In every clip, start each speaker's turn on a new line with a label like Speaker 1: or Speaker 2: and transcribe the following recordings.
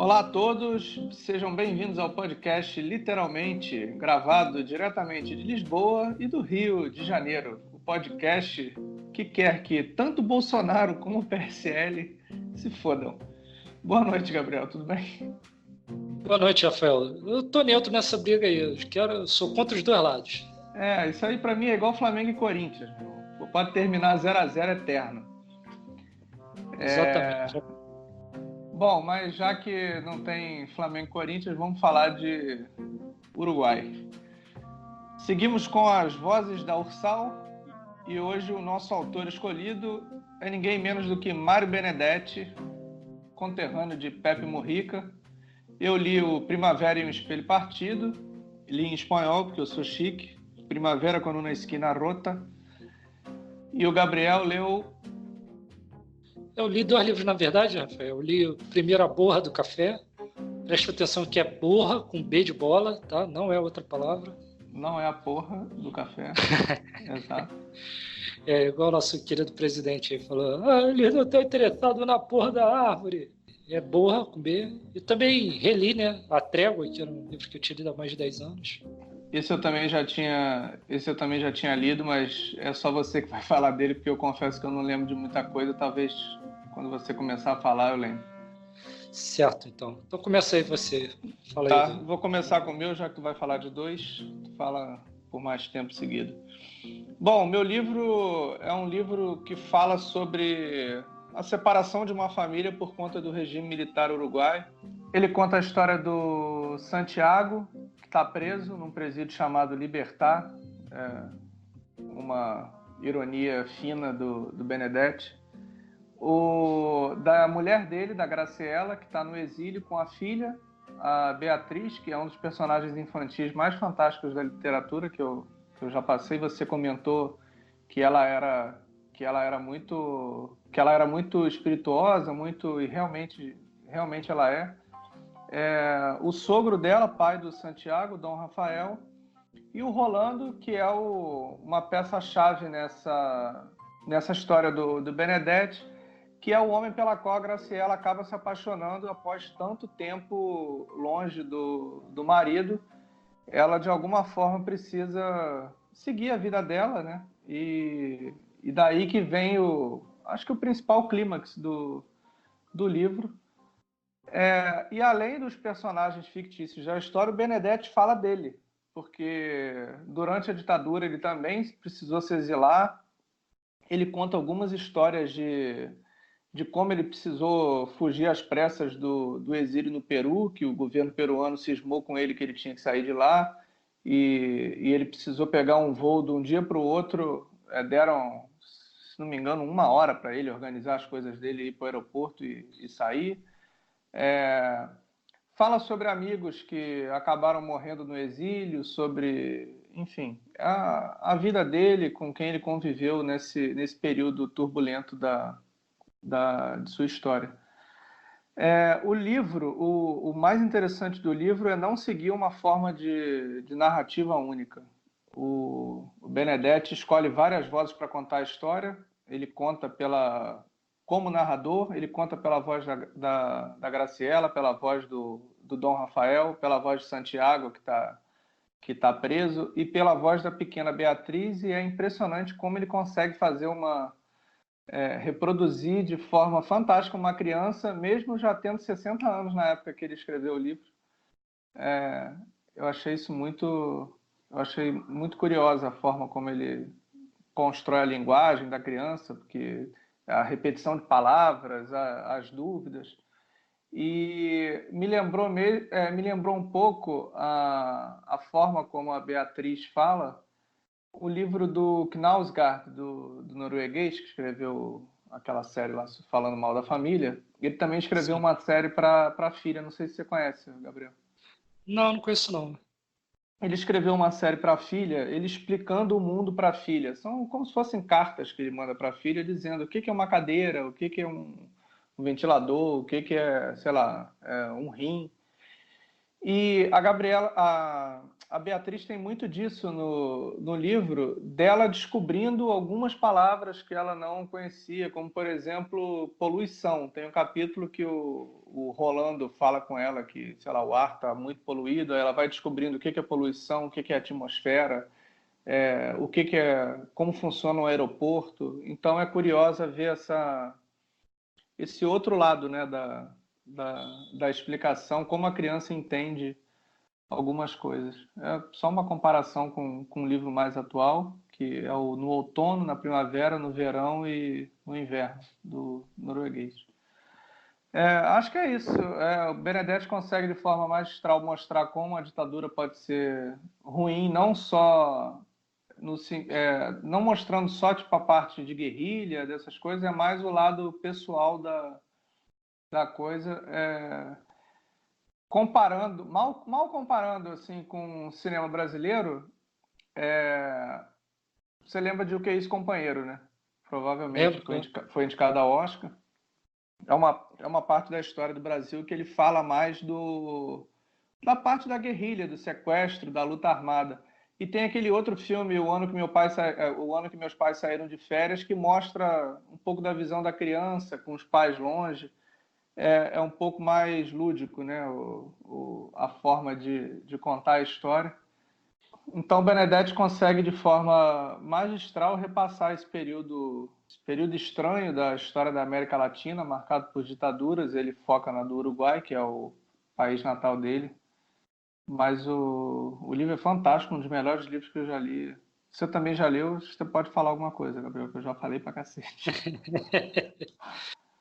Speaker 1: Olá a todos, sejam bem-vindos ao podcast Literalmente, gravado diretamente de Lisboa e do Rio de Janeiro. O podcast que quer que tanto Bolsonaro como o PSL se fodam. Boa noite, Gabriel, tudo bem?
Speaker 2: Boa noite, Rafael. Eu tô neutro nessa briga aí. Eu sou contra os dois lados.
Speaker 1: Isso aí pra mim é igual Flamengo e Corinthians. Pode terminar 0-0 eterno.
Speaker 2: Exatamente.
Speaker 1: Bom, mas já que não tem Flamengo e Corinthians, vamos falar de Uruguai. Seguimos com as vozes da Ursal e hoje o nosso autor escolhido é ninguém menos do que Mário Benedetti, conterrâneo de Pepe Mujica. Eu li o Primavera e um Espelho Partido, li em espanhol porque eu sou chique, Primavera com uma esquina rota, e o Gabriel leu...
Speaker 2: Eu li dois livros, na verdade, Rafael. Eu li o primeiro, A Borra do Café. Presta atenção que é borra com B de bola, tá? Não é outra palavra.
Speaker 1: Não é a porra do café. Exato.
Speaker 2: É igual o nosso querido presidente aí falou: eles não estão interessados na porra da árvore. É borra com B. E também reli, né? A Trégua, que era um livro que eu tinha lido há mais de 10 anos.
Speaker 1: Esse eu também já tinha lido, mas é só você que vai falar dele, porque eu confesso que eu não lembro de muita coisa. Talvez quando você começar a falar eu lembre.
Speaker 2: Certo, então. Então começa aí você. Fala
Speaker 1: Tá,
Speaker 2: aí.
Speaker 1: vou começar com o meu, já que tu vai falar de dois. Tu fala por mais tempo seguido. Bom, meu livro é um livro que fala sobre a separação de uma família por conta do regime militar uruguaio. Ele conta a história do Santiago, que está preso num presídio chamado Libertar, uma ironia fina do Benedetti. Da mulher dele, da Graciela, que está no exílio com a filha, a Beatriz, que é um dos personagens infantis mais fantásticos da literatura que eu já passei. Você comentou que ela era muito espirituosa, e realmente ela é. O sogro dela, pai do Santiago, Dom Rafael, e o Rolando, que é uma peça-chave nessa história do Benedetti, que é o homem pela qual a Graciela acaba se apaixonando após tanto tempo longe do marido. Ela, de alguma forma, precisa seguir a vida dela, né? E daí que vem acho que o principal clímax do livro. E além dos personagens fictícios da história, o Benedetti fala dele, porque durante a ditadura ele também precisou se exilar. Ele conta algumas histórias de como ele precisou fugir às pressas do exílio no Peru, que o governo peruano cismou com ele que ele tinha que sair de lá, e ele precisou pegar um voo de um dia para o outro. Deram, se não me engano, 1 hora para ele organizar as coisas dele, ir para o aeroporto e sair. Fala sobre amigos que acabaram morrendo no exílio, sobre, enfim, a vida dele, com quem ele conviveu nesse período turbulento de sua história. O livro, o mais interessante do livro é não seguir uma forma de narrativa única. O Benedetti escolhe várias vozes para contar a história. Ele conta como narrador, ele conta pela voz da Graciela, pela voz do Dom Rafael, pela voz de Santiago, que tá preso, e pela voz da pequena Beatriz, e é impressionante como ele consegue fazer reproduzir de forma fantástica uma criança, mesmo já tendo 60 anos na época que ele escreveu o livro. Eu achei muito curiosa a forma como ele constrói a linguagem da criança, porque a repetição de palavras, as dúvidas. E me lembrou um pouco a forma como a Beatriz fala, o livro do Knausgaard, do norueguês, que escreveu aquela série lá falando mal da família. Ele também escreveu
Speaker 2: Sim.
Speaker 1: uma série para a filha, não sei se você conhece, Gabriel.
Speaker 2: Não conheço não.
Speaker 1: Ele escreveu uma série para a filha, ele explicando o mundo para a filha. São como se fossem cartas que ele manda para a filha, dizendo o que é uma cadeira, o que é um ventilador, o que é, sei lá, um rim. E a Beatriz tem muito disso no livro, dela descobrindo algumas palavras que ela não conhecia, como, por exemplo, poluição. Tem um capítulo que o o Rolando fala com ela que, sei lá, o ar está muito poluído, aí ela vai descobrindo o que é poluição, o que é atmosfera, o que é, como funciona um aeroporto. Então é curiosa ver esse outro lado, né, da explicação, como a criança entende algumas coisas. É só uma comparação com um livro mais atual, que é o No Outono, na Primavera, no Verão e no Inverno, do norueguês. Acho que é isso. O Benedetti consegue, de forma magistral, mostrar como a ditadura pode ser ruim, não só não mostrando só tipo, a parte de guerrilha, dessas coisas, é mais o lado pessoal da coisa. Comparando, mal comparando assim com o cinema brasileiro, você lembra de O Que é Isso, Companheiro, né? Provavelmente
Speaker 2: Lembro, né?
Speaker 1: foi indicado ao Oscar. É uma parte da história do Brasil que ele fala mais da parte da guerrilha, do sequestro, da luta armada. E tem aquele outro filme, O Ano que Meus Pais Saíram de Férias, que mostra um pouco da visão da criança, com os pais longe. É um pouco mais lúdico, né? A forma de contar a história. Então, Benedetti consegue, de forma magistral, repassar esse período estranho da história da América Latina, marcado por ditaduras. Ele foca na do Uruguai, que é o país natal dele. Mas o livro é fantástico, um dos melhores livros que eu já li. Você também já leu, você pode falar alguma coisa, Gabriel, que eu já falei pra cacete.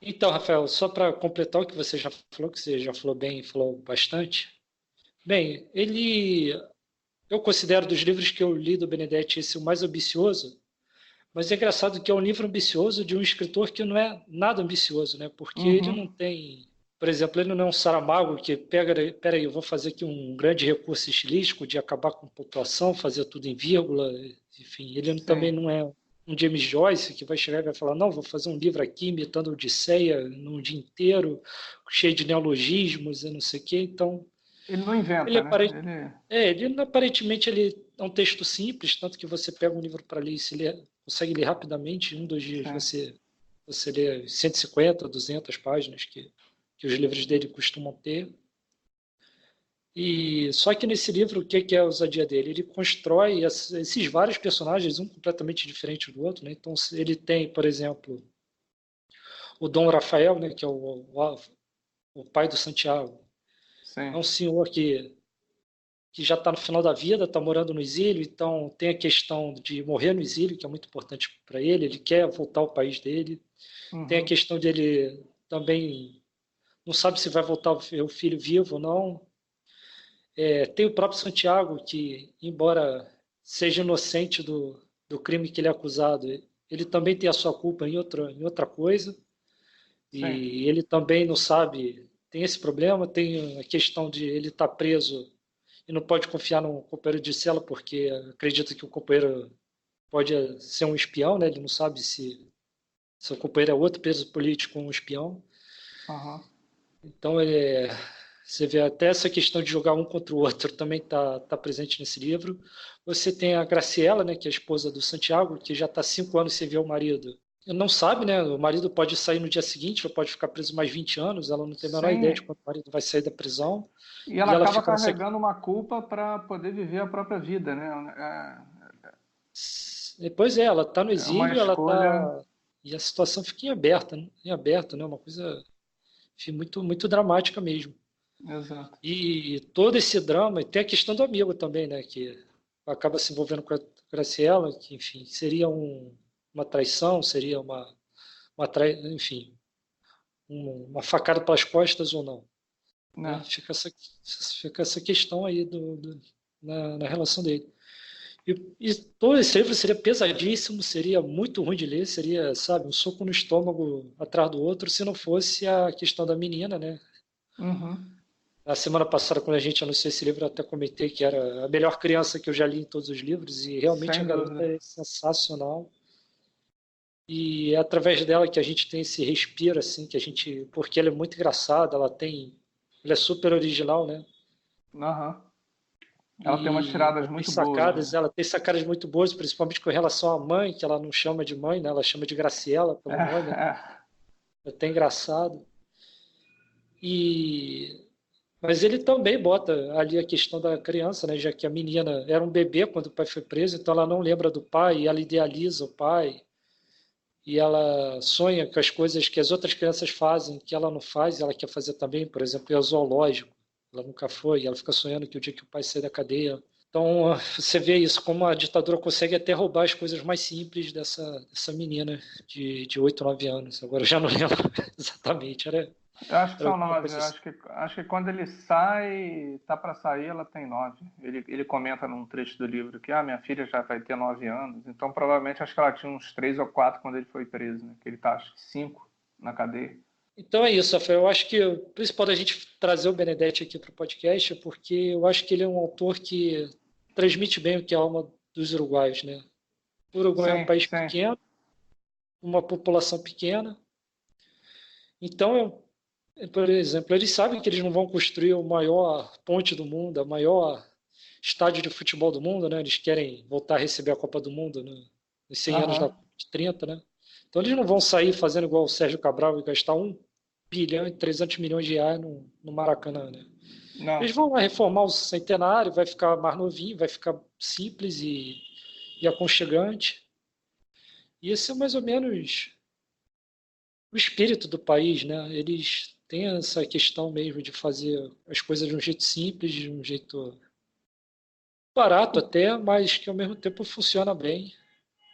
Speaker 2: Então, Rafael, só para completar o que você já falou, que você já falou bem, falou bastante. Bem, eu considero dos livros que eu li do Benedetti esse o mais ambicioso, mas é engraçado que é um livro ambicioso de um escritor que não é nada ambicioso, né? Porque ele não
Speaker 1: Uhum.
Speaker 2: tem, por exemplo, ele não é um Saramago que peraí, eu vou fazer aqui um grande recurso estilístico de acabar com pontuação, fazer tudo em vírgula, enfim, ele também
Speaker 1: Sim.
Speaker 2: não é um James Joyce que vai chegar e vai falar, não, vou fazer um livro aqui imitando a Odisseia num dia inteiro, cheio de neologismos e não sei o quê, então
Speaker 1: Ele não
Speaker 2: ele,
Speaker 1: inventa, né?
Speaker 2: apare... ele aparentemente ele é um texto simples, tanto que você pega um livro para ler e se lê, consegue ler rapidamente, em um, dois dias
Speaker 1: Sim.
Speaker 2: você lê 150, 200 páginas que os livros dele costumam ter. E só que nesse livro, o que é a ousadia dele? Ele constrói esses vários personagens, um completamente diferente do outro, né? Então ele tem, por exemplo, o Dom Rafael, né, que é o pai do Santiago. É
Speaker 1: Sim.
Speaker 2: um senhor que já está no final da vida, está morando no exílio, então tem a questão de morrer no exílio, que é muito importante para ele, ele quer voltar ao país dele. Tem a
Speaker 1: Uhum.
Speaker 2: questão dele também não sabe se vai voltar a ver o filho vivo ou não. Tem o próprio Santiago, que, embora seja inocente do crime que ele é acusado, ele também tem a sua culpa em outra coisa,
Speaker 1: Sim.
Speaker 2: e ele também não sabe, tem esse problema, tem a questão de ele estar preso e não pode confiar no companheiro de cela porque acredita que o companheiro pode ser um espião, né? Ele não sabe se seu companheiro é outro preso político ou um espião.
Speaker 1: Uhum.
Speaker 2: Então, você vê até essa questão de jogar um contra o outro também tá presente nesse livro. Você tem a Graciela, né, que é a esposa do Santiago, que já está 5 anos sem ver o marido. Ele não sabe, né? O marido pode sair no dia seguinte, ou pode ficar preso mais 20 anos. Ela não tem a menor ideia de
Speaker 1: Sim.
Speaker 2: quando o marido vai sair da prisão.
Speaker 1: E
Speaker 2: E
Speaker 1: ela
Speaker 2: ela
Speaker 1: acaba
Speaker 2: fica nessa.
Speaker 1: carregando uma culpa para poder viver a própria vida, né?
Speaker 2: Pois ela está no
Speaker 1: É uma
Speaker 2: exílio, ela
Speaker 1: escolha.
Speaker 2: está. E a situação fica em aberto, né? Uma coisa enfim, muito, muito dramática mesmo.
Speaker 1: Exato.
Speaker 2: E todo esse drama, e tem a questão do amigo também, né? Que acaba se envolvendo com a Graciela, que, enfim, seria uma traição, seria enfim, uma facada pelas costas ou não. Né?
Speaker 1: Né?
Speaker 2: Fica essa questão aí na relação dele. E todo esse livro seria pesadíssimo, seria muito ruim de ler, seria, sabe, um soco no estômago atrás do outro, se não fosse a questão da menina, né?
Speaker 1: Uhum.
Speaker 2: Na semana passada, quando a gente anunciou esse livro, eu até comentei que era a melhor criança que eu já li em todos os livros, e realmente a
Speaker 1: Sem
Speaker 2: garota
Speaker 1: dúvida.
Speaker 2: é sensacional. E é através dela que a gente tem esse respiro, assim, porque ela é muito engraçada, ela é super original, né?
Speaker 1: Uhum. Ela tem umas
Speaker 2: E
Speaker 1: tiradas muito boas, né?
Speaker 2: ela tem sacadas muito boas, principalmente com relação à mãe, que ela não chama de mãe, né? Ela chama de Graciela pelo nome, né?
Speaker 1: É.
Speaker 2: É até engraçado. E mas ele também bota ali a questão da criança, né? Já que a menina era um bebê quando o pai foi preso, então ela não lembra do pai, e ela idealiza o pai, e ela sonha com as coisas que as outras crianças fazem, que ela não faz, e ela quer fazer também, por exemplo, ir ao zoológico. Ela nunca foi, e ela fica sonhando que o dia que o pai sair da cadeia. Então, você vê isso, como a ditadura consegue até roubar as coisas mais simples dessa menina de 8, 9 anos. Agora eu já não lembro exatamente,
Speaker 1: Eu acho que
Speaker 2: era
Speaker 1: são
Speaker 2: alguma
Speaker 1: 9.
Speaker 2: coisa
Speaker 1: Eu
Speaker 2: assim.
Speaker 1: acho que quando ele sai, tá para sair, ela tem 9. Ele comenta num trecho do livro que minha filha já vai ter 9 anos. Então, provavelmente, acho que ela tinha uns 3 ou 4 quando ele foi preso, né? Que ele tá, acho que 5 na cadeia.
Speaker 2: Então é isso, Rafael. Eu acho que o principal da gente trazer o Benedetti aqui para o podcast é porque eu acho que ele é um autor que transmite bem o que é a alma dos uruguaios, né? O Uruguai é um
Speaker 1: Sim,
Speaker 2: país
Speaker 1: sim.
Speaker 2: pequeno, uma população pequena. Então, por exemplo, eles sabem que eles não vão construir o maior ponte do mundo, a maior estádio de futebol do mundo, né? Eles querem voltar a receber a Copa do Mundo, né? Nos 100 anos da
Speaker 1: Aham.
Speaker 2: Copa de 30, né? Então eles não vão sair fazendo igual o Sérgio Cabral e gastar 1 bilhão e 300 milhões de reais no Maracanã, né?
Speaker 1: Não.
Speaker 2: Eles vão lá reformar o centenário, vai ficar mais novinho, vai ficar simples e aconchegante. E esse é mais ou menos o espírito do país, né? Eles têm essa questão mesmo de fazer as coisas de um jeito simples, de um jeito barato até, mas que ao mesmo tempo funciona bem.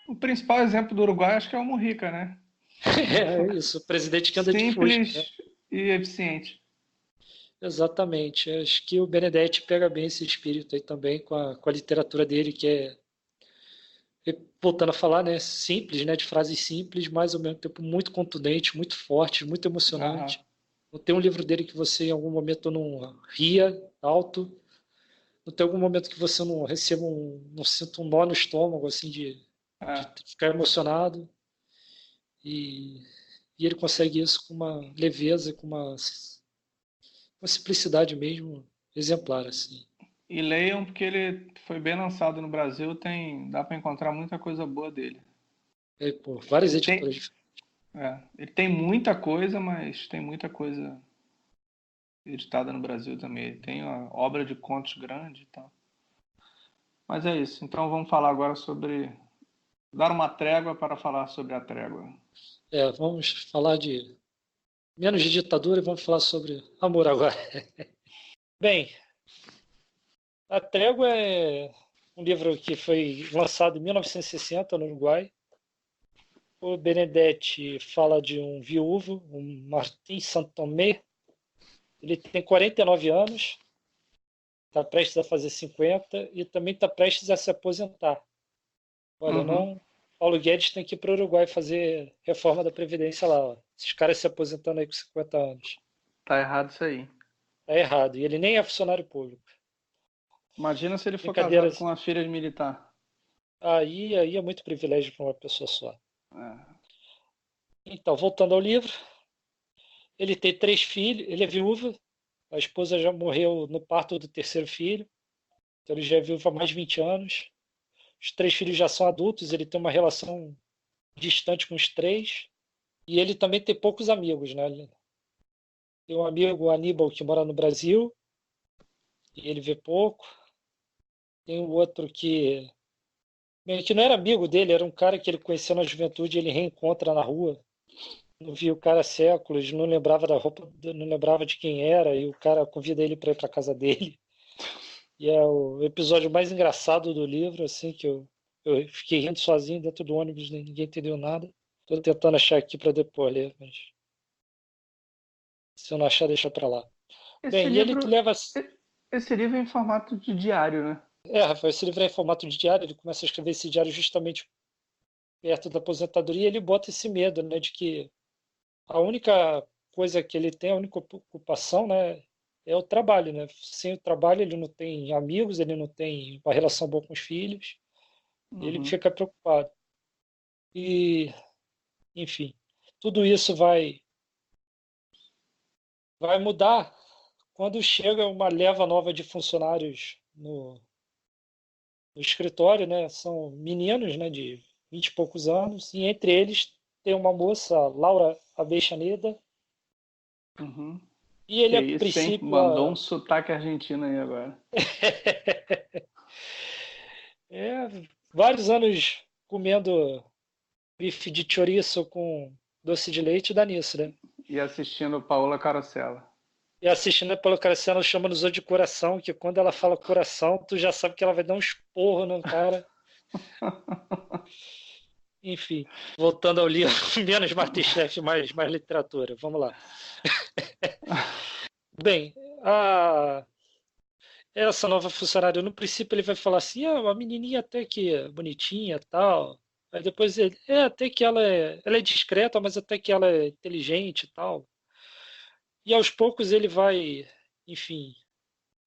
Speaker 1: O principal exemplo do Uruguai acho que é o Mujica, né?
Speaker 2: É isso, o presidente que anda de Fusca, né?
Speaker 1: Simples e eficiente.
Speaker 2: Exatamente. Acho que o Benedetti pega bem esse espírito aí também com a literatura dele, que é, voltando a falar, né, simples, né, de frases simples, mas ao mesmo tempo muito contundente, muito forte, muito
Speaker 1: Aham.
Speaker 2: emocionante. Não tem um livro dele que você em algum momento não ria alto, não tem algum momento que você não receba não sinta um nó no estômago, assim, de
Speaker 1: É.
Speaker 2: ficar emocionado. E, e ele consegue isso com uma leveza, com uma simplicidade mesmo exemplar, assim.
Speaker 1: E leiam porque ele foi bem lançado no Brasil, dá para encontrar muita coisa boa dele.
Speaker 2: É, pô, várias
Speaker 1: Ele
Speaker 2: editoras
Speaker 1: tem,
Speaker 2: diferentes.
Speaker 1: ele tem muita coisa, mas tem muita coisa editada no Brasil também. Ele tem uma obra de contos grande e tal. Mas é isso. Então vamos falar agora sobre dar uma trégua para falar sobre a trégua.
Speaker 2: Vamos falar de menos de ditadura e vamos falar sobre amor agora. Bem, A Trégua é um livro que foi lançado em 1960 no Uruguai. O Benedetti fala de um viúvo, um Martim Santomé. Ele tem 49 anos, está prestes a fazer 50 e também está prestes a se aposentar. Olha,
Speaker 1: Uhum.
Speaker 2: não. Paulo Guedes tem que ir para o Uruguai fazer reforma da Previdência lá. Ó. Esses caras se aposentando aí com 50 anos.
Speaker 1: Tá errado isso aí.
Speaker 2: Tá errado. E ele nem é funcionário público.
Speaker 1: Imagina se ele for casado com
Speaker 2: Brincadeiras.
Speaker 1: uma filha de militar.
Speaker 2: Aí é muito privilégio para uma pessoa só.
Speaker 1: É.
Speaker 2: Então, voltando ao livro, ele tem 3 filhos, ele é viúvo, a esposa já morreu no parto do terceiro filho, então ele já é viúvo há mais de 20 anos. Os 3 filhos já são adultos, ele tem uma relação distante com os 3, e ele também tem poucos amigos, né? Ele tem um amigo, Aníbal, que mora no Brasil, e ele vê pouco. Tem um outro que não era amigo dele, era um cara que ele conheceu na juventude, e ele reencontra na rua. Não via o cara há séculos, não lembrava da roupa, não lembrava de quem era, e o cara convida ele para ir para casa dele. E é o episódio mais engraçado do livro, assim, que eu fiquei rindo sozinho dentro do ônibus, ninguém entendeu nada. Estou tentando achar aqui para depois ler, mas se eu não achar, deixa para lá.
Speaker 1: Esse
Speaker 2: Bem, e ele
Speaker 1: livro,
Speaker 2: leva.
Speaker 1: esse livro é em formato de diário, né?
Speaker 2: Rafael, esse livro é em formato de diário, ele começa a escrever esse diário justamente perto da aposentadoria, e ele bota esse medo, né, de que a única coisa que ele tem, a única ocupação, né, é o trabalho, né? Sem o trabalho ele não tem amigos, ele não tem uma relação boa com os filhos, e ele
Speaker 1: Uhum.
Speaker 2: fica preocupado. E, enfim, tudo isso vai mudar quando chega uma leva nova de funcionários no escritório, né? São meninos, né, de 20 e poucos anos, e entre eles tem uma moça, Laura Abeixaneda,
Speaker 1: Uhum.
Speaker 2: E ele,
Speaker 1: Que
Speaker 2: a
Speaker 1: isso, hein?
Speaker 2: princípio,
Speaker 1: Mandou um sotaque argentino aí agora.
Speaker 2: é, vários anos comendo bife de chouriço com doce de leite dá nisso, né?
Speaker 1: E assistindo Paola Carosella.
Speaker 2: E assistindo pelo Crescendo, ela chama nos outros de coração, que quando ela fala coração, tu já sabe que ela vai dar um esporro no cara. Enfim, voltando ao livro, menos MasterChef, mais literatura. Vamos lá. Bem, essa nova funcionária, no princípio ele vai falar assim, uma menininha até que é bonitinha tal. Aí depois ele, até que ela é discreta, mas até que ela é inteligente e tal. E aos poucos ele vai, enfim,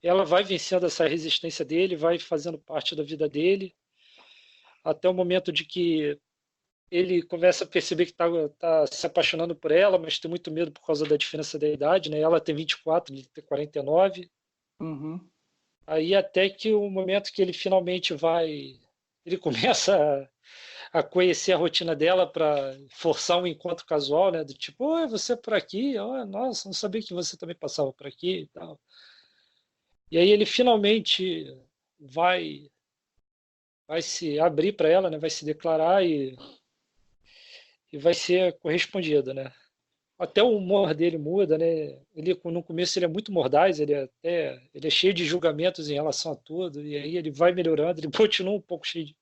Speaker 2: ela vai vencendo essa resistência dele, vai fazendo parte da vida dele, até o momento de que ele começa a perceber que tá se apaixonando por ela, mas tem muito medo por causa da diferença da idade, né? Ela tem 24, ele tem 49.
Speaker 1: Uhum.
Speaker 2: Aí até que o momento que ele finalmente ele começa a conhecer a rotina dela para forçar um encontro casual, né? Do tipo, oi, você é por aqui? Oh, nossa, não sabia que você também passava por aqui e tal. E aí ele finalmente vai vai se abrir para ela, né? Vai se declarar e vai ser correspondido, né? Até o humor dele muda, né? Ele no começo ele é muito mordaz, ele é cheio de julgamentos em relação a tudo, e aí ele vai melhorando, ele continua um pouco cheio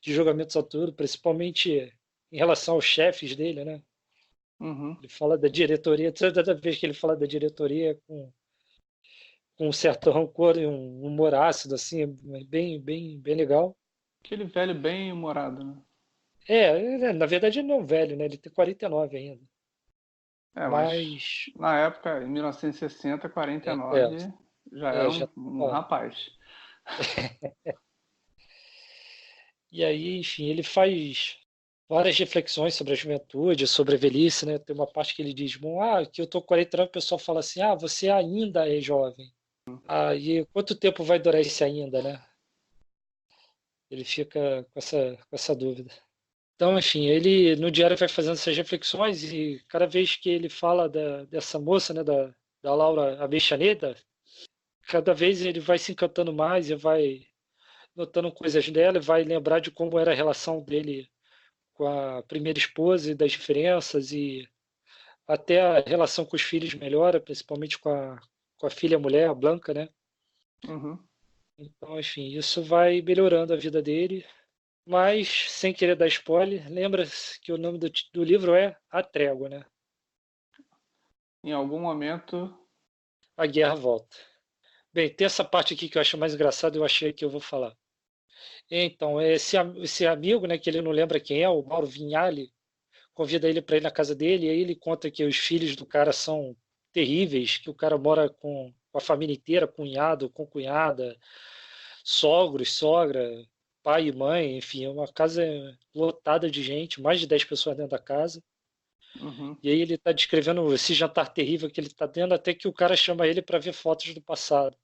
Speaker 2: de julgamentos a tudo, principalmente em relação aos chefes dele, né?
Speaker 1: Uhum.
Speaker 2: Ele fala da diretoria, toda vez que ele fala da diretoria com um certo rancor e um humor ácido, assim, é bem legal.
Speaker 1: Aquele velho bem humorado, né?
Speaker 2: Na verdade ele não é um velho, né? Ele tem 49 ainda.
Speaker 1: É, mas
Speaker 2: Mas,
Speaker 1: na época, em 1960,
Speaker 2: é, é,
Speaker 1: 49, já era
Speaker 2: já
Speaker 1: um
Speaker 2: tá.
Speaker 1: rapaz.
Speaker 2: E aí, enfim, ele faz várias reflexões sobre a juventude, sobre a velhice, né? Tem uma parte que ele diz, bom, que eu tô com 40 anos, o pessoal fala assim, você ainda é jovem. E quanto tempo vai durar esse ainda, né? Ele fica com essa dúvida. Então, enfim, ele no diário vai fazendo essas reflexões e cada vez que ele fala dessa moça, né, da Laura Abeixaneda, cada vez ele vai se encantando mais e vai notando coisas dela e vai lembrar de como era a relação dele com a primeira esposa e das diferenças e até a relação com os filhos melhora, principalmente com a filha mulher, a Blanca, né?
Speaker 1: Uhum.
Speaker 2: Então, enfim, isso vai melhorando a vida dele, mas sem querer dar spoiler, lembra que o nome do livro é A Trégua, né?
Speaker 1: Em algum momento.
Speaker 2: A Guerra Volta. Bem, tem essa parte aqui que eu acho mais engraçada, eu achei que eu vou falar. Então, esse amigo, né, que ele não lembra quem é, o Mauro Vinhali, convida ele para ir na casa dele, e aí ele conta que os filhos do cara são terríveis, que o cara mora com a família inteira, cunhado, concunhada, sogros, sogra, pai e mãe, enfim, é uma casa lotada de gente, mais de 10 pessoas dentro da casa.
Speaker 1: Uhum.
Speaker 2: E aí ele está descrevendo esse jantar terrível que ele está tendo, até que o cara chama ele para ver fotos do passado.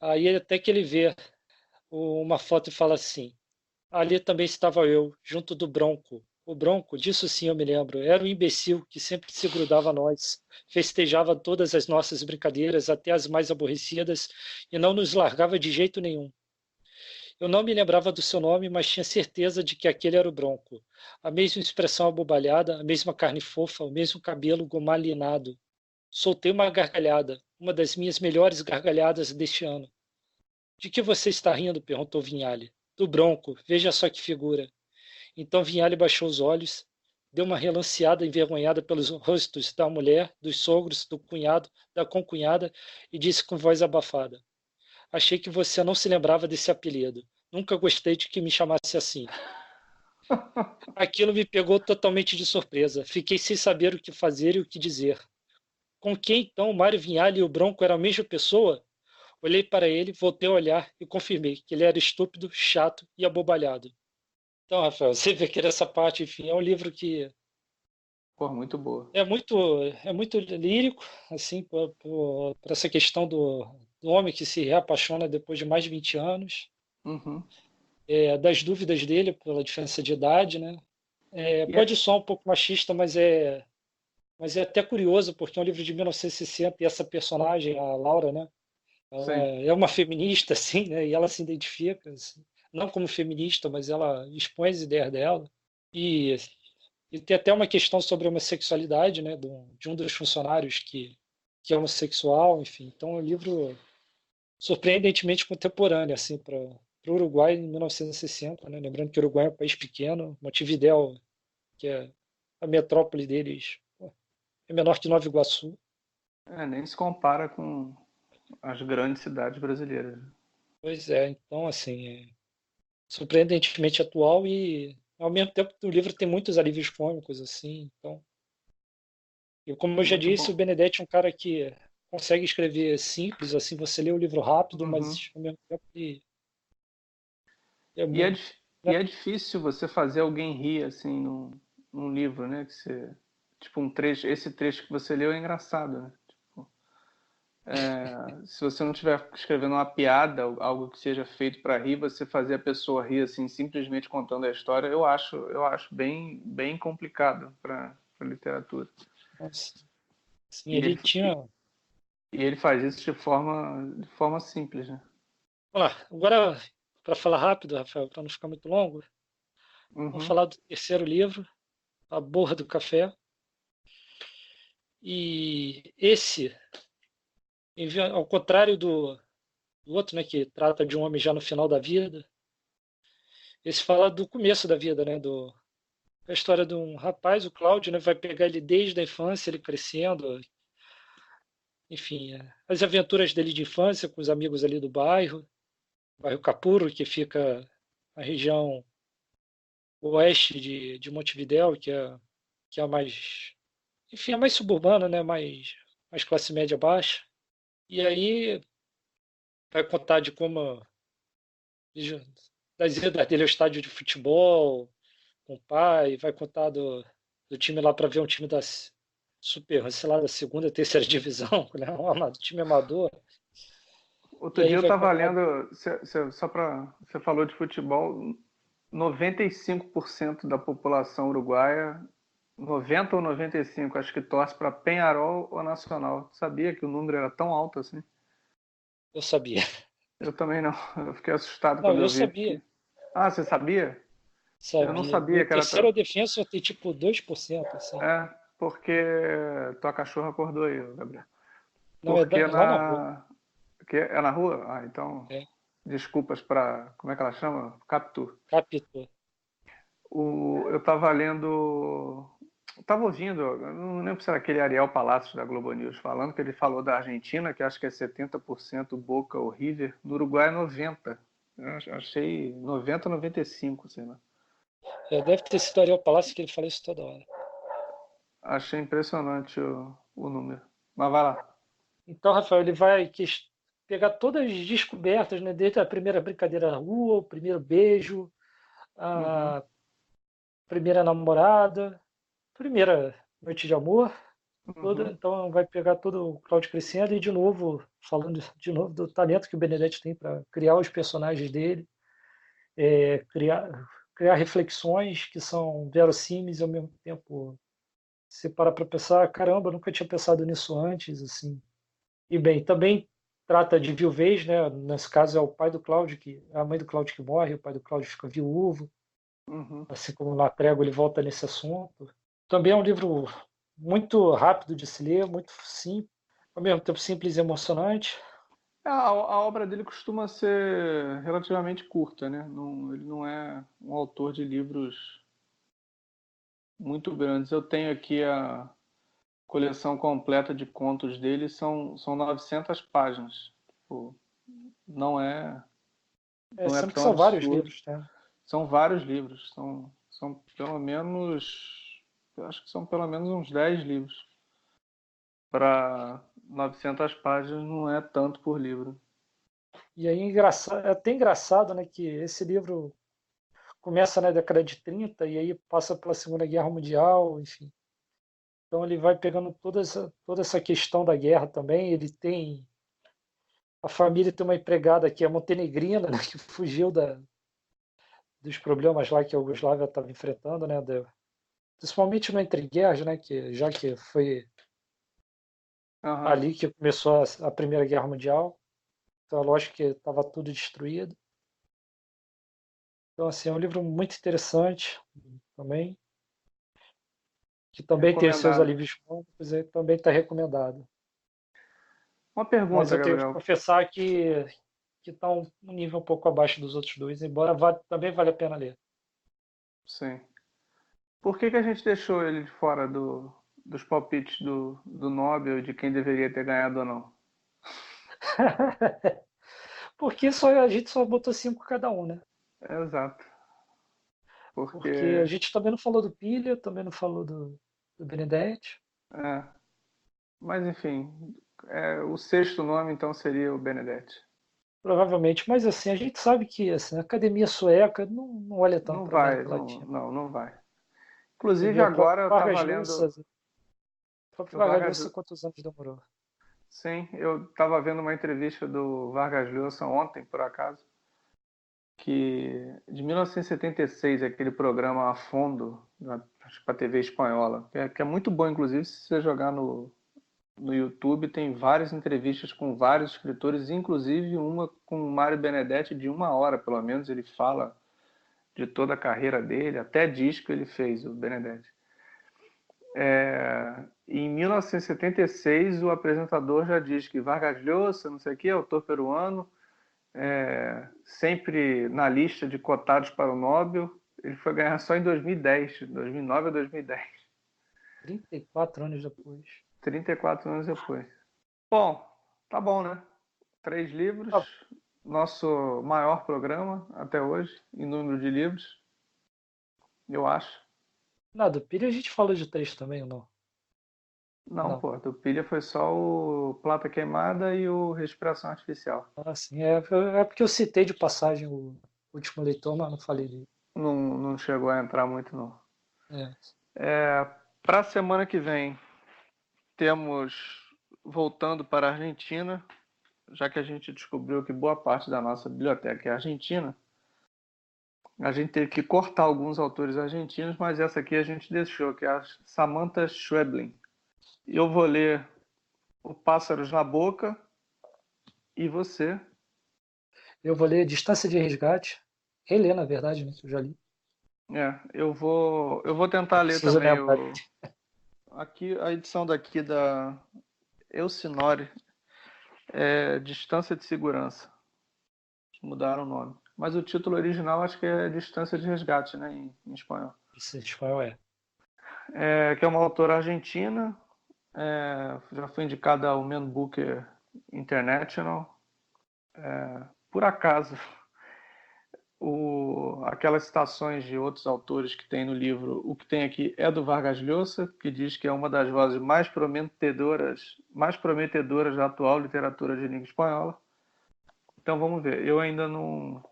Speaker 2: Aí até que ele vê uma foto e fala assim: ali também estava eu, junto do Bronco. O Bronco, disso sim eu me lembro, era um imbecil que sempre se grudava a nós, festejava todas as nossas brincadeiras, até as mais aborrecidas, e não nos largava de jeito nenhum. Eu não me lembrava do seu nome, mas tinha certeza de que aquele era o Bronco. A mesma expressão abobalhada, a mesma carne fofa, o mesmo cabelo gomalinado. Soltei uma gargalhada, uma das minhas melhores gargalhadas deste ano. De que você está rindo? Perguntou Vinhale. Do Bronco, veja só que figura. Então Vinhale baixou os olhos, deu uma relanceada envergonhada pelos rostos da mulher, dos sogros, do cunhado, da concunhada e disse com voz abafada: achei que você não se lembrava desse apelido. Nunca gostei de que me chamasse assim. Aquilo me pegou totalmente de surpresa. Fiquei sem saber o que fazer e o que dizer. Com quem então Mário Vinhale e o Bronco eram a mesma pessoa? Olhei para ele, voltei a olhar e confirmei que ele era estúpido, chato e abobalhado. Então, Rafael, você vê que nessa parte, enfim, é um livro que
Speaker 1: Pô, muito boa.
Speaker 2: é muito lírico, assim, por essa questão do homem que se reapaixona depois de mais de 20 anos,
Speaker 1: Uhum.
Speaker 2: das dúvidas dele pela diferença de idade, né?
Speaker 1: E
Speaker 2: Pode soar um pouco machista, mas Mas é até curioso, porque é um livro de 1960 e essa personagem, a Laura, né? Ela
Speaker 1: Sim.
Speaker 2: é uma feminista, assim, né? E ela se identifica, assim, não como feminista, mas ela expõe as ideias dela. E, e tem até uma questão sobre a homossexualidade, né? De um dos funcionários que é homossexual, enfim. Então, é um livro surpreendentemente contemporâneo, assim, para o Uruguai em 1960, né? Lembrando que o Uruguai é um país pequeno, Montevidéu, que é a metrópole deles, pô, é menor que Nova Iguaçu.
Speaker 1: Nem se compara com as grandes cidades brasileiras.
Speaker 2: Pois é, então, assim, surpreendentemente atual e, ao mesmo tempo, o livro tem muitos alívios cômicos, assim, então... E como eu já
Speaker 1: Muito
Speaker 2: disse, o
Speaker 1: bom.
Speaker 2: Benedetti é um cara que consegue escrever simples, assim, você lê o livro rápido,
Speaker 1: Uhum.
Speaker 2: mas, ao mesmo tempo, ele é
Speaker 1: E é,
Speaker 2: muito...
Speaker 1: e
Speaker 2: Né?
Speaker 1: é difícil você fazer alguém rir assim num livro, né? Que você, tipo um trecho, esse trecho que você leu é engraçado, né? Tipo, se você não estiver escrevendo uma piada, algo que seja feito para rir, você fazer a pessoa rir assim, simplesmente contando a história, eu acho bem complicado para literatura.
Speaker 2: Nossa, assim,
Speaker 1: E
Speaker 2: ele
Speaker 1: ele,
Speaker 2: tinha...
Speaker 1: e ele faz isso de forma simples, né?
Speaker 2: Olha lá, agora, para falar rápido, Rafael, para não ficar muito longo, vamos
Speaker 1: Uhum,
Speaker 2: falar do terceiro livro, A Borra do Café. E esse, ao contrário do outro, né, que trata de um homem já no final da vida, esse fala do começo da vida, né, a história de um rapaz, o Cláudio, né, vai pegar ele desde a infância, ele crescendo, enfim, as aventuras dele de infância com os amigos ali do bairro Capuro, que fica na região oeste de Montevidéu, que é a mais, enfim, é mais suburbana, né, mais classe média baixa. E aí vai contar de como das idas dele ao estádio de futebol com o pai, vai contar do time lá para ver um time da super, sei lá, da segunda, terceira divisão, né? Um time amador. E
Speaker 1: outro
Speaker 2: aí
Speaker 1: dia eu
Speaker 2: vai
Speaker 1: estava
Speaker 2: contar,
Speaker 1: lendo, só para você falou de futebol, 95% da população uruguaia, 90 ou 95, acho que torce para Penharol ou Nacional. Sabia que o número era tão alto assim?
Speaker 2: eu sabia.
Speaker 1: Eu também não. Eu fiquei assustado
Speaker 2: Não,
Speaker 1: quando
Speaker 2: eu
Speaker 1: eu vi.
Speaker 2: sabia,
Speaker 1: Ah, você sabia? Eu não
Speaker 2: sabia. Do
Speaker 1: sabia que era
Speaker 2: terceiro
Speaker 1: tão.
Speaker 2: a defesa tem tipo 2%, assim.
Speaker 1: Porque tua cachorra acordou aí, Gabriel.
Speaker 2: Não,
Speaker 1: Porque
Speaker 2: é lá na rua.
Speaker 1: que é na rua? Ah, então
Speaker 2: É,
Speaker 1: desculpas para, como é que ela chama? Capitu.
Speaker 2: capítulo.
Speaker 1: Eu estava lendo, estava ouvindo, eu não lembro se era aquele Ariel Palacios da Globo News falando que ele falou da Argentina, que acho que é 70% Boca ou River, no Uruguai é 90. Eu achei 90, 95, sei lá.
Speaker 2: É, deve ter sido Ariel Palácio que ele fala isso toda hora.
Speaker 1: Achei impressionante o número. Mas vai lá.
Speaker 2: Então, Rafael, ele vai pegar todas as descobertas, né? Desde a primeira brincadeira na rua, o primeiro beijo,
Speaker 1: Uhum,
Speaker 2: a primeira namorada, primeira noite de amor, toda.
Speaker 1: uhum,
Speaker 2: Então, vai pegar todo o Cláudio crescendo e, de novo, falando de novo do talento que o Benedetti tem para criar os personagens dele, criar reflexões que são verossímeis e, ao mesmo tempo, você para pensar, caramba, eu nunca tinha pensado nisso antes, assim. E bem, também trata de viuvez, né? Nesse caso é o pai do Cláudio, a mãe do Cláudio que morre, o pai do Cláudio fica viúvo,
Speaker 1: uhum.
Speaker 2: assim como na Trégua ele volta nesse assunto. Também é um livro muito rápido de se ler, muito simples, ao mesmo tempo simples e emocionante.
Speaker 1: A obra dele costuma ser relativamente curta, né? Ele não é um autor de livros muito grandes. Eu tenho aqui a coleção completa de contos dele, são 900 páginas. Tipo, não é,
Speaker 2: É,
Speaker 1: não é
Speaker 2: sendo que
Speaker 1: tão
Speaker 2: são vários
Speaker 1: absurdo.
Speaker 2: livros, né?
Speaker 1: São vários livros, são pelo menos, eu acho que são pelo menos uns 10 livros. Para 900 páginas não é tanto por livro.
Speaker 2: E aí é até engraçado, né, que esse livro começa na década de 30 e aí passa pela Segunda Guerra Mundial, enfim. Então ele vai pegando toda essa questão da guerra também. Ele tem a família tem uma empregada que é montenegrina, né, que fugiu dos problemas lá que a Iugoslávia estava enfrentando, né, principalmente no Entre Guerras, né, já que foi
Speaker 1: Aham.
Speaker 2: ali que começou a Primeira Guerra Mundial, então é lógico que estava tudo destruído. Então, assim, é um livro muito interessante também, que também tem os seus
Speaker 1: Recomendado.
Speaker 2: alívios cômicos e também está recomendado.
Speaker 1: Uma
Speaker 2: Mas
Speaker 1: pergunta,
Speaker 2: eu tenho que
Speaker 1: Gabriel.
Speaker 2: confessar que está um nível um pouco abaixo dos outros dois, embora também vale a pena ler.
Speaker 1: Sim. Por que que a gente deixou ele de fora dos palpites do Nobel de quem deveria ter ganhado ou não?
Speaker 2: Porque a gente só botou cinco cada um, né?
Speaker 1: Exato.
Speaker 2: Porque a
Speaker 1: Porque,
Speaker 2: gente também não falou do Pilha, também não falou do Benedetti.
Speaker 1: é, mas enfim, o sexto nome então seria o Benedetti.
Speaker 2: Provavelmente, mas assim, a gente sabe que assim, a academia sueca não olha tanto
Speaker 1: Não
Speaker 2: para a
Speaker 1: vai,
Speaker 2: América
Speaker 1: não,
Speaker 2: Latina.
Speaker 1: não, não vai.
Speaker 2: Você
Speaker 1: Inclusive
Speaker 2: vê o próprio
Speaker 1: agora eu
Speaker 2: Vargas
Speaker 1: estava
Speaker 2: Llosa,
Speaker 1: lendo
Speaker 2: o próprio
Speaker 1: o
Speaker 2: Vargas
Speaker 1: Vargas,
Speaker 2: Llosa quantos anos demorou?
Speaker 1: sim, eu estava vendo uma entrevista do Vargas Llosa ontem, por acaso, que de 1976, aquele programa A Fundo, para a TV espanhola, que é muito bom, inclusive, se você jogar no YouTube, tem várias entrevistas com vários escritores, inclusive uma com o Mário Benedetti de 1 hora, pelo menos, ele fala de toda a carreira dele, até disco ele fez, o Benedetti. Em 1976, o apresentador já diz que Vargas Llosa, não sei o que, autor peruano, sempre na lista de cotados para o Nobel. Ele foi ganhar só em 2010, 2009 a 2010,
Speaker 2: 34 anos depois.
Speaker 1: 34 anos depois. Bom, tá bom, né? 3 livros,
Speaker 2: Ah,
Speaker 1: nosso maior programa até hoje, em número de livros, eu acho.
Speaker 2: nada, do Pilha a gente falou de três também, ou não?
Speaker 1: Não,
Speaker 2: Não.
Speaker 1: pô, do Pilha foi só o Plata Queimada e o Respiração Artificial.
Speaker 2: Ah, sim, é porque eu citei de passagem o último leitor, mas não falei dele.
Speaker 1: Não, não chegou a entrar muito, não.
Speaker 2: É.
Speaker 1: Para a semana que vem, temos voltando para a Argentina, já que a gente descobriu que boa parte da nossa biblioteca é argentina, a gente teve que cortar alguns autores argentinos, mas essa aqui a gente deixou, que é a Samantha Schweblin. Eu vou ler O Pássaros na Boca e você.
Speaker 2: Eu vou ler Distância de Resgate, reler, na verdade, né, que eu já li.
Speaker 1: Eu vou tentar ler
Speaker 2: Preciso
Speaker 1: também
Speaker 2: lembrar.
Speaker 1: aqui a edição daqui da Elsinore, Distância de Segurança. Mudaram o nome. Mas o título original acho que é Distância de Resgate, né, em espanhol.
Speaker 2: Esse espanhol é.
Speaker 1: Que é uma autora argentina, já foi indicada ao Man Booker International. Por acaso, aquelas citações de outros autores que tem no livro, o que tem aqui é do Vargas Llosa, que diz que é uma das vozes mais prometedoras da atual literatura de língua espanhola. Então vamos ver. Eu ainda não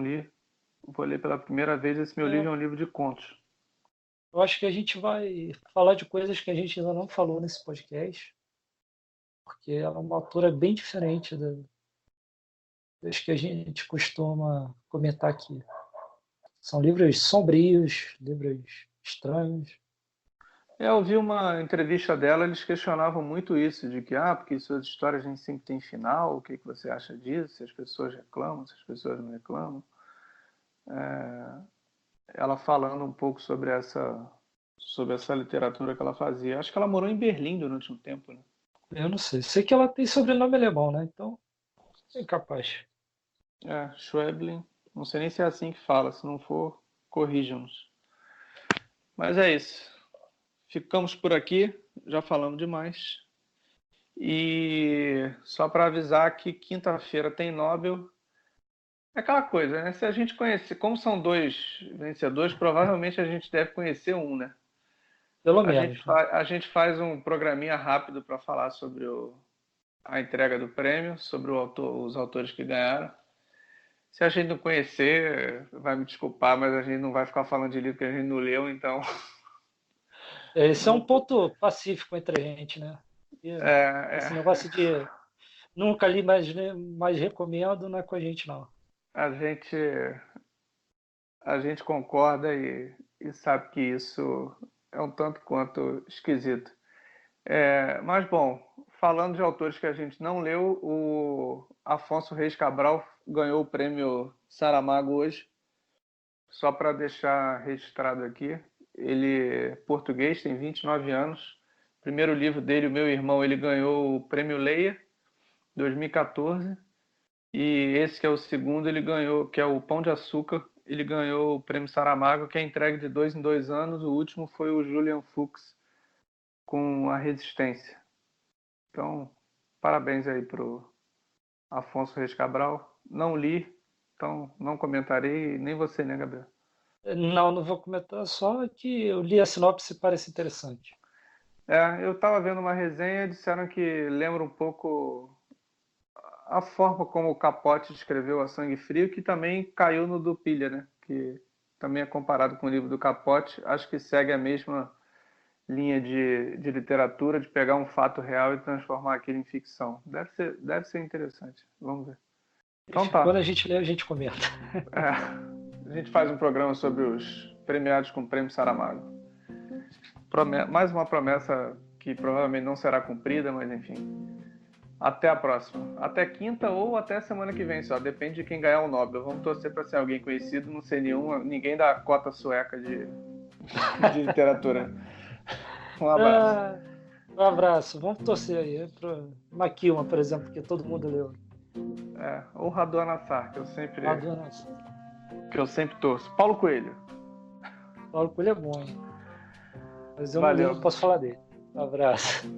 Speaker 1: li. Vou ler pela primeira vez. Esse meu livro
Speaker 2: É,
Speaker 1: é um livro de contos.
Speaker 2: eu acho que a gente vai falar de coisas que a gente ainda não falou nesse podcast, porque ela é uma autora bem diferente das que a gente costuma comentar aqui. São livros sombrios, livros estranhos.
Speaker 1: Eu vi uma entrevista dela, eles questionavam muito isso, de que, porque suas histórias nem sempre têm final, o que, que você acha disso? Se as pessoas reclamam, se as pessoas não reclamam. Ela falando um pouco sobre essa literatura que ela fazia. Acho que ela morou em Berlim durante um tempo, né?
Speaker 2: Eu não sei. Sei que ela tem sobrenome alemão, né? Então, é capaz.
Speaker 1: Schweblin. Não sei nem se é assim que fala, se não for, corrijam-nos. Mas é isso. Ficamos por aqui, já falamos demais. E só para avisar que quinta-feira tem Nobel. É aquela coisa, né? Se a gente conhecer, como são dois vencedores, provavelmente a gente deve conhecer um, né?
Speaker 2: Pelo menos, né?
Speaker 1: A gente faz um programinha rápido para falar sobre a entrega do prêmio, sobre os autores que ganharam. Se a gente não conhecer, vai me desculpar, mas a gente não vai ficar falando de livro que a gente não leu, então.
Speaker 2: Esse é um
Speaker 1: Não,
Speaker 2: ponto pacífico entre a gente, né? E esse
Speaker 1: é,
Speaker 2: negócio de nunca li, mas recomendo, não é com a gente, não.
Speaker 1: a gente a gente concorda e sabe que isso é um tanto quanto esquisito. Mas, bom, falando de autores que a gente não leu, o Afonso Reis Cabral ganhou o prêmio Saramago hoje, só para deixar registrado aqui. Ele é português, tem 29 anos. O primeiro livro dele, O Meu Irmão, ele ganhou o prêmio Leia, 2014. E esse que é o segundo, ele ganhou, que é o Pão de Açúcar, ele ganhou o prêmio Saramago, que é entregue de 2 em 2 anos. O último foi o Julian Fuchs com A Resistência. Então, parabéns aí pro Afonso Reis Cabral. Não li, então não comentarei, nem você, né, Gabriel?
Speaker 2: Não, não vou comentar, só que eu li a sinopse e parece interessante.
Speaker 1: Eu estava vendo uma resenha, disseram que lembra um pouco a forma como o Capote escreveu A Sangue Frio, que também caiu no do Pilha, né? Que também é comparado com o livro do Capote. Acho que segue a mesma linha de literatura, de pegar um fato real e transformar aquilo em ficção. Deve ser interessante. Vamos ver. Então
Speaker 2: Enfim, quando
Speaker 1: tá.
Speaker 2: a gente lê, a gente comenta.
Speaker 1: A gente faz um programa sobre os premiados com o Prêmio Saramago. Mais uma promessa que provavelmente não será cumprida, mas enfim. Até a próxima. Até quinta ou até semana que vem só. Depende de quem ganhar o Nobel. Vamos torcer para ser alguém conhecido, não ser ninguém da cota sueca de literatura. Um abraço.
Speaker 2: Um abraço. Vamos torcer aí para Maquilma, por exemplo, que todo mundo leu.
Speaker 1: Ou Radon Assar,
Speaker 2: Radon Assar.
Speaker 1: Que eu sempre torço. Paulo Coelho.
Speaker 2: Paulo Coelho é bom, hein? Mas eu
Speaker 1: Valeu.
Speaker 2: não posso falar dele. Um abraço.